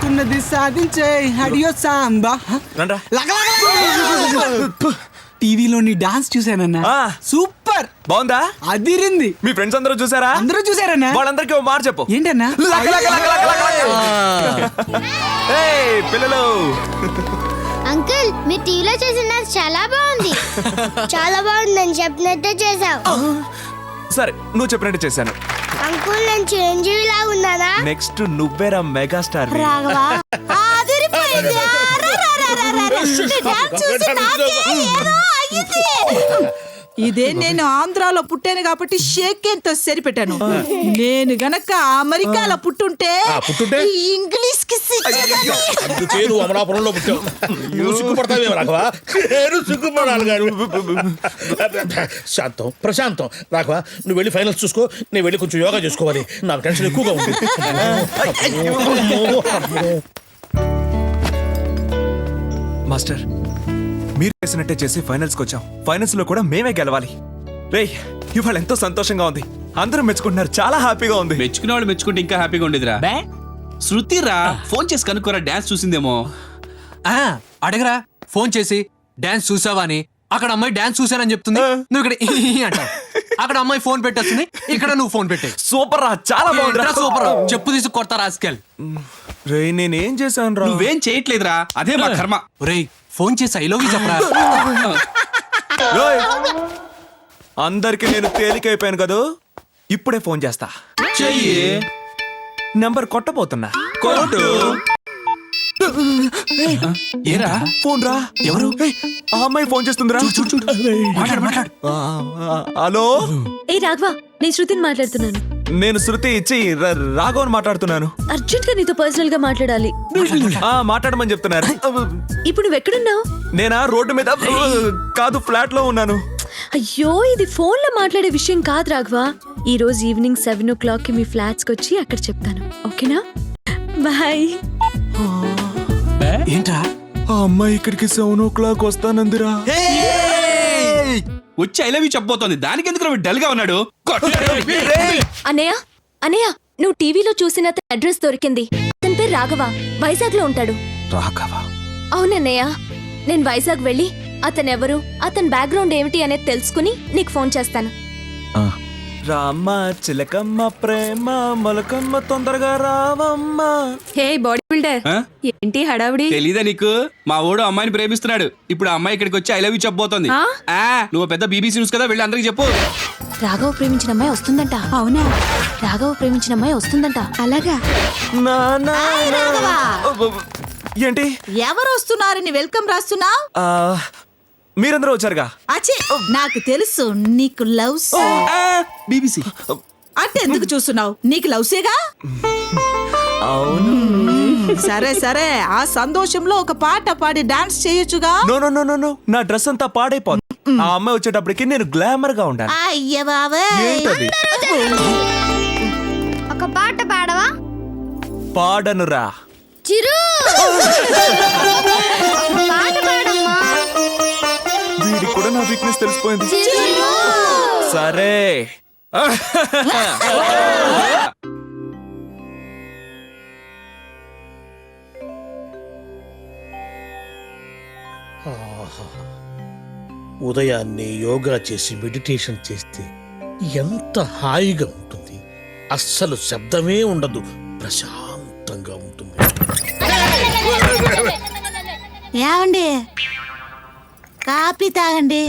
అనుకున్నది సాధించే హడియో సాంబా. టీవీలో నీ డాన్స్ చూసానన్నా, సూపర్ బాగుందా? అదిరింది. మీ ఫ్రెండ్స్ అందరూ చూసారా? అందరూ చూసారన్నా. వాళ్ళందరికీ ఓ మాట చెప్పు. ఏంటన్నా? పిల్లలు, అంకుల్ మీ టీవీలో చేసిన చాలా బాగుంది. చాలా బాగుందని చెప్పినట్టే చేసావు. సరే నువ్వు చెప్పినట్టు చేశాను. అంకుల్ నేను చిరంజీవి లాగా ఉన్నానా? నెక్స్ట్ నువ్వేరా మెగాస్టార్. రాఘవా ఇదే నేను ఆంధ్రాలో పుట్టాను కాబట్టి షేకేన్తో సరిపెట్టాను. నేను గనక అమెరికాలో పుట్టుంటే ఇంగ్లీష్ కి అమలాపురంలో పుట్టావు. నువ్వు సిగ్గుపడతావేమో రాఘవా? నేను సిగ్గుపడాలి గారు. శాంతం ప్రశాంతం. రాఘవా నువ్వు వెళ్ళి ఫైనల్స్ చూసుకో, నేను వెళ్ళి కొంచెం యోగా చేసుకోవాలి. నాకు టెన్షన్ ఎక్కువగా ఉంది. మాస్టర్ మీరు చేసినట్టే చేసి ఫైనల్స్కి వచ్చాం. ఫైనల్స్ లో కూడా మేమే గెలవాలి. రేయ్ ఇవాళ ఎంతో సంతోషంగా ఉంది. అందరూ మెచ్చుకుంటున్నారు, చాలా హ్యాపీగా ఉంది. మెచ్చుకునే వాళ్ళు మెచ్చుకుంటే ఇంకా హ్యాపీగా ఉండేదిరా. శృతిరా ఫోన్ చేసి కనుక్కోరా, డాన్స్ చూసిందేమో. అడగరా ఫోన్ చేసి డాన్స్ చూసావా అని. అక్కడ అమ్మాయి డాన్స్ చూసానని చెప్తుంది, నువ్వు ఇక్కడ అంటావు. అక్కడ అమ్మాయి ఫోన్ పెట్టేస్తుంది, ఇక్కడ నువ్వు ఫోన్ పెట్టే. సూపర్ రా, చాలా బాగుంది. సూపర్. చెప్పు తీసి కొడతా రాస్కెల్. రే నేనేం చేశాను రా? నువ్వేం చేయట్లేదురా, అదే మా కర్మ. రేయ్ ఫోన్ చేసి ఐ లవ్ యూ చెప్పరా. అందరికి నేను తేలికైపోయాను కదా, ఇప్పుడే ఫోన్ చేస్తా. చెయ్యి. నెంబర్ కొట్టబోతున్నా. కొట్టు. ఏరా ఫోన్ రా. ఎవరు? ఆ అమ్మాయి ఫోన్ చేస్తుందిరా. మాట్లాడు. హలో ఏ రాఘవా, నేను శృతిని మాట్లాడుతున్నాను. నేను శృతి ఇచ్చి రాఘవన్ మాట్లాడుతున్నాను. అర్జెంట్ గా నీతో పర్సనల్ గా మాట్లాడాలి. మాట్లాడమని చెప్తున్నారు. ఇప్పుడు నువ్వు ఎక్కడున్నావు? నేనా రోడ్డు మీద కాదు, ఫ్లాట్ లో ఉన్నాను. అయ్యో ఇది ఫోన్ లో మాట్లాడే విషయం కాదు రాఘవా. ఈ రోజు ఈవినింగ్ 7 o'clock కి మీ ఫ్లాట్స్ కి వచ్చి అక్కడ చెప్తాను, ఓకేనా? బాయ్. ఏంట్రా? ఆ అమ్మాయి ఇక్కడికి 7 o'clock వస్తానందిరా. వచ్చి ఐ లవ్ యూ చెప్పబోతోంది. దానికి ఎందుకు డల్ గా ఉన్నాడు? అన్నయ్య అన్నయ్య, నువ్వు టీవీలో చూసిన అతని అడ్రస్ దొరికింది. అతని పేరు రాఘవ, వైజాగ్ లో ఉంటాడు. రాఘవ? అవునన్నయ్య, నేను వైజాగ్ వెళ్ళి అతనెవరు, అతని బ్యాక్గ్రౌండ్ ఏమిటి అనేది తెలుసుకుని నీకు ఫోన్ చేస్తాను. రామ్మ చిలకమ్మ ప్రేమ మొలకమ్మ తొందరగా రావమ్మ. హే బాడీ బిల్డర్, ఏంటి హడావుడి? తెలీదా నీకు? మా ఓడు అమ్మాయిని ప్రేమిస్తున్నాడు. ఇప్పుడు ఆ అమ్మాయి ఇక్కడికి వచ్చి ఐ లవ్ యూ చెప్పబోతోంది. నువ్వు పెద్ద బీబీసీ న్యూస్ కదా, వెళ్ళి అందరికి చెప్పు. రాఘవ ప్రేమించిన అమ్మాయి వస్తుందంట. అవునా? రాఘవ ప్రేమించిన అమ్మాయి వస్తుందంట. అలాగా? ఏంటి ఎవరు వస్తున్నారని వెల్కమ్ రాస్తున్నావు? మీరందరూ వచ్చారుగా. అచ్చే నాకు తెలుసు నీకు లవ్స్. బీబీసీ అంటే ఎందుకు చూస్తున్నావు? నీకు లవ్సేగా. అవును. సరే సరే, ఆ సంతోషంలో ఒక పాట పాడి డాన్స్ చేయొచ్చుగా. No no no no no, నా డ్రెస్ అంతా పాడైపోతుంది. ఆ అమ్మాయి వచ్చేటప్పటికి నేను గ్లామర్ గా ఉండాలి. అయ్య బాబే, ఒక పాట పాడవా? పాడనురా. చిరు పాట పాడమ్మా. వీడికి కూడా నా వీక్నెస్ తెలిసిపోయింది. సరే ఉదయాన్నే యోగా చేసి మెడిటేషన్ చేస్తే ఎంత హాయిగా ఉంటుంది. అస్సలు శబ్దమే ఉండదు, ప్రశాంతంగా ఉంటుంది. ఏమండి కాఫీ తాగండి.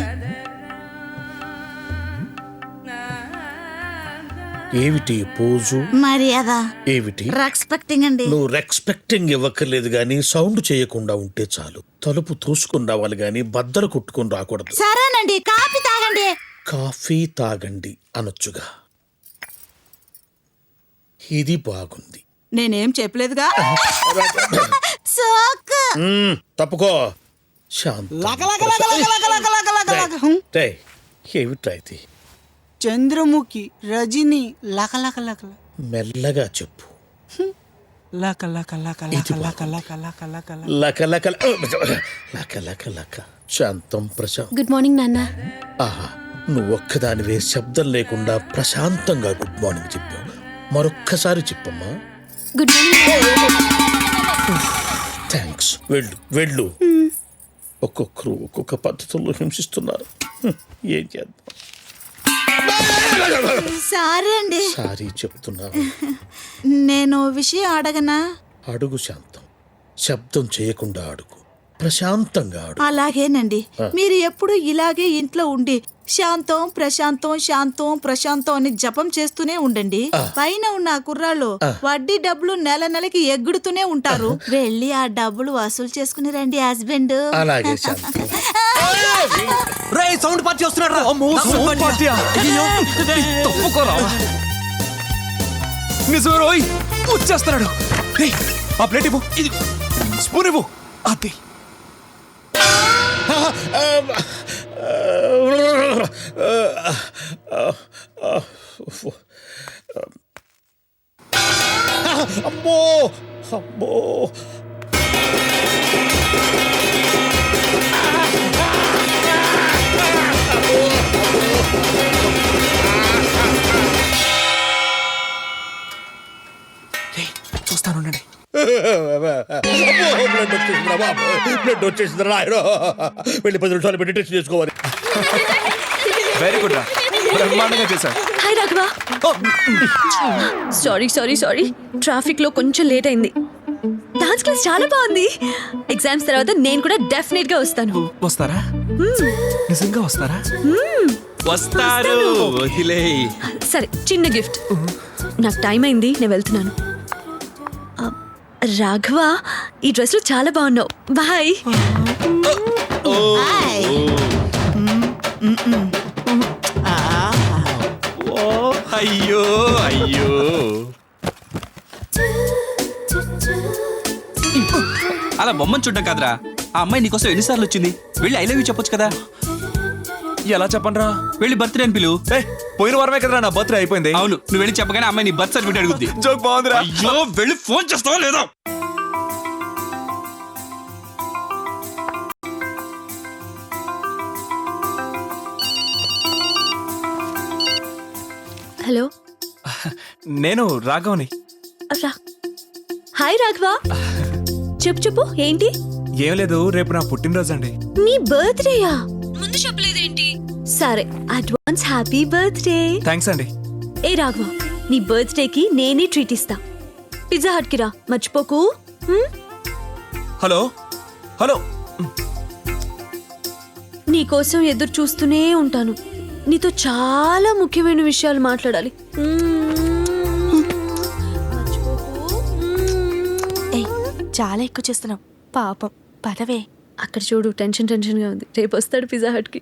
ఏమిటి పోజు? మర్యాద. ఏమిటి రెస్పెక్టింగ్ అండి. నువ్వు రెస్పెక్టింగ్ ఇవ్వక్కర్లేదు గాని సౌండ్ చేయకుండా ఉంటే చాలు. తలుపు తోసుకుని రావాలి గాని బద్దలు కొట్టుకుని రాకూడదు. సరేనండి, కాఫీ తాగండి. కాఫీ తాగండి అనొచ్చుగా. ఇది బాగుంది. నేనేం చెప్పలేదుగా. తప్పుకో. ఏమిటైతే చంద్రముఖి రజని లక లక లక మెల్లగా చెప్పు. లక లక లక లక లక లక లక లక లక లక లక లక లక. శాంతం ప్రశాంతం. గుడ్ మార్నింగ్ నాన్న. ఆహా, నువ్వు ఒక్కదానివే శబ్దం లేకుండా ప్రశాంతంగా గుడ్ మార్నింగ్ చెప్పావు. మరొక్కసారి చెప్పమ్మా. Good morning. థ్యాంక్స్. వెళ్ళు వెళ్ళు. ఒక్కొక్కరు ఒక్కొక్క పద్ధతుల్లో హింసిస్తున్నారు. ఏం చేద్దాం. సరే అండి, సారీ చెప్తున్నా. నేను విషయం అడగనా? అడుగు శాంతం. శబ్దం చేయకుండా అడుగు. ప్రశాంతంగా అడుగు. అలాగేనండి. మీరు ఎప్పుడు ఇలాగే ఇంట్లో ఉండి శాంతం ప్రశాంతం శాంతం ప్రశాంతం అని జపం చేస్తూనే ఉండండి. పైన ఉన్న ఆ కుర్రాళ్ళు వడ్డీ డబ్బులు నెల నెలకి ఎగ్గుడుతూనే ఉంటారు. వెళ్ళి ఆ డబ్బులు వసూలు చేసుకుని రండి హస్బెండ్. అలాగే శాంతం. రే సౌండ్ పార్టీ వస్తున్నాడు రా. సౌండ్ పార్టీయా? తప్పుకోరా. నిజమే రోయ్, వచ్చేస్తున్నాడు. రేయ్, ఆ ప్లేట్ ఇవ్వు, ఇది స్పూన్ ఇవ్వు. అది అమ్మో అమ్మో. చూస్తాను. బ్లడ్ వచ్చేసింది రాయడు. వెళ్ళి 10 నిమిషాలు పెట్టి టెస్ట్ చేసుకోవాలి. వెరీ గుడ్ రా, బ్రహ్మాండంగా చేశావు. Hi Raghava. Sorry sorry sorry, traffic లో కొంచెం లేట్ అయింది. డాన్స్ క్లాస్ చాలా బాగుంది. ఎగ్జామ్స్ తర్వాత నేను కూడా డెఫినెట్ గా వస్తాను. వస్తారా? నిజంగా వస్తారా? వస్తారు. వదిలేయ్. సరే, చిన్న గిఫ్ట్. నాకు టైం అయింది, నేను వెళ్తున్నాను. రాఘవ, ఈ డ్రెస్ లో చాలా బాగున్నావు. బాయ్. అయ్యో అయ్యో. అలా బొమ్మను చూడ్డం కాదురా, ఆ అమ్మాయి నీకోసం ఎన్నిసార్లు వచ్చింది. వెళ్ళి ఐ లవ్ యూ చెప్పొచ్చు కదా. ఎలా చెప్పండిరా? వెళ్ళి బర్త్డే అని పిలువు. పోయిన వారమే కదరా నా బర్త్డే అయిపోయింది. అవును, నువ్వు వెళ్ళి చెప్పగానే అమ్మాయి నీ బర్త్ సర్టిఫికేట్ అడుగుద్ది. జోక్ బాగుందిరా. అయ్యో, వెళ్ళి ఫోన్ చేస్తావా లేదా? హలో, నేను రాఘవని. హాయ్ రాఘవ. చెప్పు చెప్పు, ఏంటి? ఏం లేదు, రేపు నా పుట్టినరోజు అండి. నీ బర్త్డేయా? ముందు చెప్పలేదేంటి? సరే, అడ్వాన్స్ హ్యాపీ బర్త్డే. థ్యాంక్స్ అండి. ఏ రాఘవ, నీ బర్త్డేకి నేనే ట్రీట్ ఇస్తా. పిజ్జా హట్ కి రా, మర్చిపోకు. Hello hello. నీకోసం ఎదురు చూస్తూనే ఉంటాను. నీతో చాలా ముఖ్యమైన విషయాలు మాట్లాడాలి. చాలా ఎక్కువ చేస్తున్నావు పాపం. పదవే. అక్కడ చూడు, టెన్షన్ టెన్షన్ గా ఉంది. రేపు వస్తాడు పిజ్జా హట్ కి.